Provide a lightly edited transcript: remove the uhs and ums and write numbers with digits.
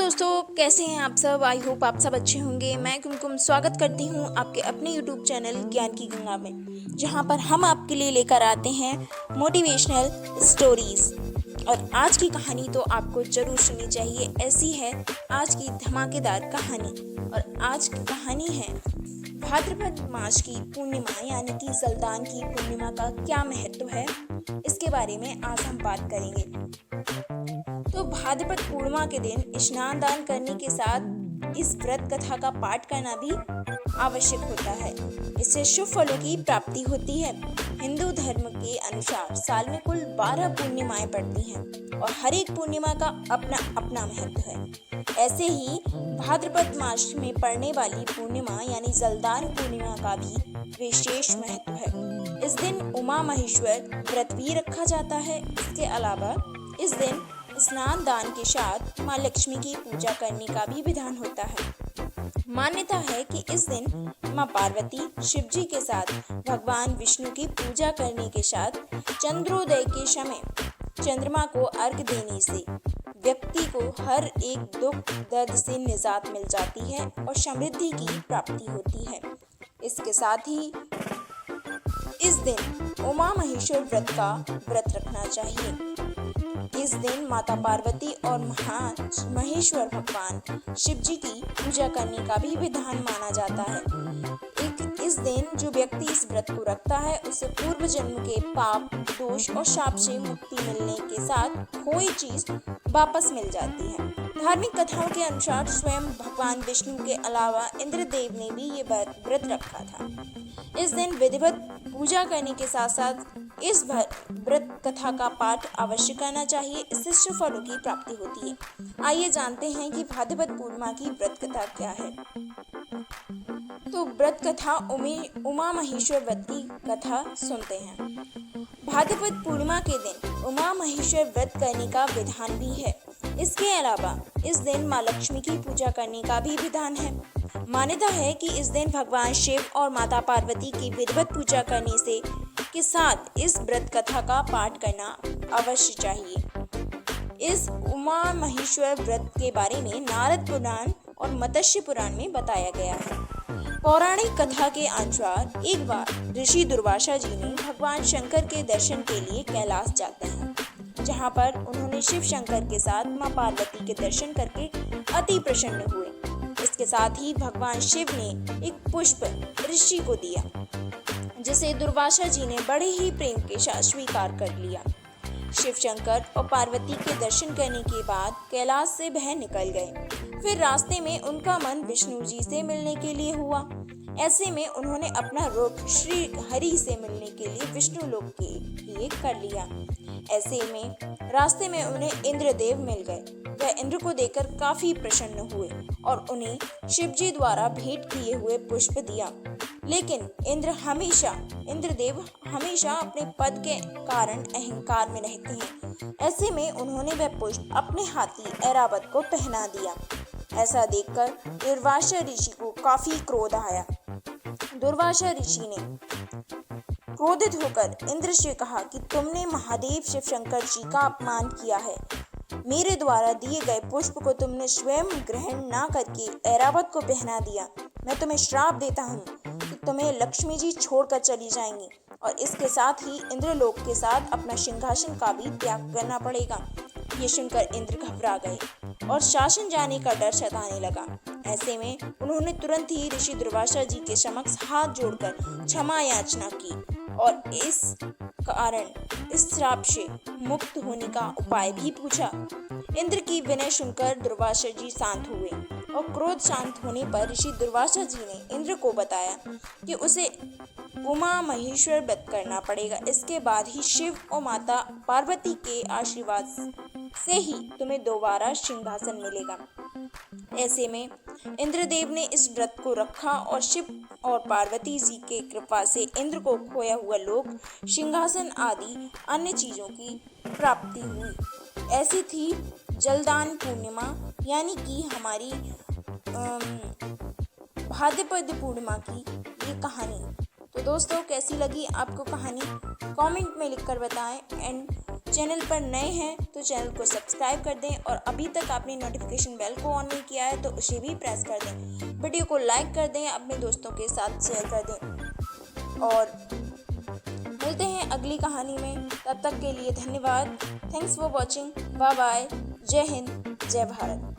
दोस्तों, कैसे हैं आप सब। आई होप आप सब अच्छे होंगे। मैं कुमकुम स्वागत करती हूं आपके अपने यूट्यूब चैनल ज्ञान की गंगा में, जहां पर हम आपके लिए लेकर आते हैं मोटिवेशनल स्टोरीज। और आज की कहानी तो आपको जरूर सुननी चाहिए। ऐसी है आज की धमाकेदार कहानी। और आज की कहानी है भाद्रपद मास की पूर्णिमा यानी कि जलदान की पूर्णिमा का क्या महत्व है, इसके बारे में आज हम बात करेंगे। तो भाद्रपद पूर्णिमा के दिन स्नान दान करने के साथ इस व्रत कथा का पाठ करना भी आवश्यक होता है। इससे शुभ फलों की प्राप्ति होती है। हिंदू धर्म के अनुसार साल में कुल 12 पूर्णिमाएं पड़ती हैं और हर एक पूर्णिमा का अपना अपना महत्व है। ऐसे ही भाद्रपद मास में पड़ने वाली पूर्णिमा यानी जलदान पूर्णिमा का भी विशेष महत्व है। इस दिन उमा महेश्वर व्रत भी रखा जाता है। इसके अलावा इस दिन स्नान दान के साथ माँ लक्ष्मी की पूजा करने का भी विधान होता है। मान्यता है कि इस दिन माँ पार्वती शिव जी के साथ भगवान विष्णु की पूजा करने के साथ चंद्रोदय के समय चंद्रमा को अर्घ देने से व्यक्ति को हर एक दुख दर्द से निजात मिल जाती है और समृद्धि की प्राप्ति होती है। इसके साथ ही इस दिन उमा महेश्वर व्रत का व्रत रखना चाहिए। इस दिन माता पार्वती और महेश्वर भगवान शिव जी की पूजा करने का भी विधान माना जाता है। इस दिन जो व्यक्ति इस व्रत को रखता है उसे पूर्व जन्म के पाप दोष और शाप से मुक्ति मिलने के साथ कोई चीज वापस मिल जाती है। धार्मिक कथाओं के अनुसार स्वयं भगवान विष्णु के अलावा इंद्रदेव ने भी ये व्रत रखा था। इस दिन विधिवत पूजा करने के साथ साथ इस व्रत कथा का पाठ अवश्य करना चाहिए। इससे शुभ फलों की प्राप्ति होती है। आइए जानते हैं कि भाद्रपद पूर्णिमा की व्रत कथा क्या है। तो व्रत कथा उमा महेश्वर व्रत की कथा सुनते हैं। भाद्रपद पूर्णिमा के दिन उमा महेश्वर व्रत करने का विधान भी है। इसके अलावा इस दिन माँ लक्ष्मी की पूजा करने का भी विधान है। मान्यता है कि इस दिन भगवान शिव और माता पार्वती की विधिवत पूजा करने से के साथ इस व्रत कथा का पाठ करना अवश्य चाहिए। इस उमा महेश्वर व्रत के बारे में नारद पुराण और मत्स्य पुराण में बताया गया है। पौराणिक कथा के अनुसार एक बार ऋषि दुर्वासा जी ने भगवान शंकर के दर्शन के लिए कैलाश जाते हैं, जहां पर उन्होंने शिव शंकर के साथ मां पार्वती के दर्शन करके अति प्रसन्न हुए। इसके साथ ही भगवान शिव ने एक पुष्प ऋषि को दिया, जिसे दुर्वासा जी ने बड़े ही प्रेम के साथ स्वीकार कर लिया। शिव शंकर और पार्वती के दर्शन करने के बाद कैलाश से वह निकल गए। फिर रास्ते में उनका मन विष्णु जी से मिलने के लिए हुआ। ऐसे में उन्होंने अपना रुख श्री हरि से मिलने के लिए विष्णु लोक के लिए कर लिया। ऐसे में रास्ते में उन्हें इंद्रदेव मिल गए। वह इंद्र को देखकर काफी प्रसन्न हुए और उन्हें शिव जी द्वारा भेंट किए हुए पुष्प दिया। लेकिन इंद्रदेव हमेशा अपने पद के कारण अहंकार में रहते हैं। ऐसे में उन्होंने वह पुष्प अपने हाथी ऐरावत को पहना दिया। ऐसा देखकर दुर्वासा ऋषि को काफी क्रोध आया। दुर्वासा ऋषि ने क्रोधित होकर इंद्र से कहा कि तुमने महादेव शिव शंकर जी का अपमान किया है। मेरे द्वारा दिए गए पुष्प को तुमने स्वयं ग्रहण ना करके ऐरावत को पहना दिया। मैं तुम्हें श्राप देता हूँ कि तुम्हें लक्ष्मी जी छोड़कर चली जाएंगी और इसके साथ ही इंद्रलोक के साथ अपना सिंहासन का भी त्याग करना पड़ेगा। ये सुनकर इंद्र घबरा गए और शासन जाने का डर सताने लगा। ऐसे में उन्होंने तुरंत ही ऋषि दुर्वासा जी के समक्ष हाथ जोड़कर क्षमा याचना की और इस कारण इस श्राप से मुक्त होने का उपाय भी पूछा। इंद्र की विनय सुनकर दुर्वासा जी शांत हुए और क्रोध शांत होने पर ऋषि दुर्वासा जी ने इंद्र को बताया कि उसे उमा महेश्वर व्रत करना पड़ेगा। इसके बाद ही शिव और माता पार्वती के आशीर्वाद से ही तुम्हें दोबारा सिंहासन मिलेगा। ऐसे में इंद्रदेव ने इस व्रत को रखा और शिव और पार्वती जी के कृपा से इंद्र को खोया हुआ लोक सिंहासन आदि अन्य चीजों की प्राप्ति हुई। ऐसी थी जलदान पूर्णिमा यानी कि हमारी भाद्रपद पूर्णिमा की ये कहानी। तो दोस्तों, कैसी लगी आपको कहानी? कमेंट में लिखकर बताएं एंड चैनल पर नए हैं तो चैनल को सब्सक्राइब कर दें और अभी तक आपने नोटिफिकेशन बेल को ऑन नहीं किया है तो उसे भी प्रेस कर दें। वीडियो को लाइक कर दें, अपने दोस्तों के साथ शेयर कर दें और मिलते हैं अगली कहानी में। तब तक के लिए धन्यवाद। Thanks for watching. Bye bye. जय हिंद, जय भारत।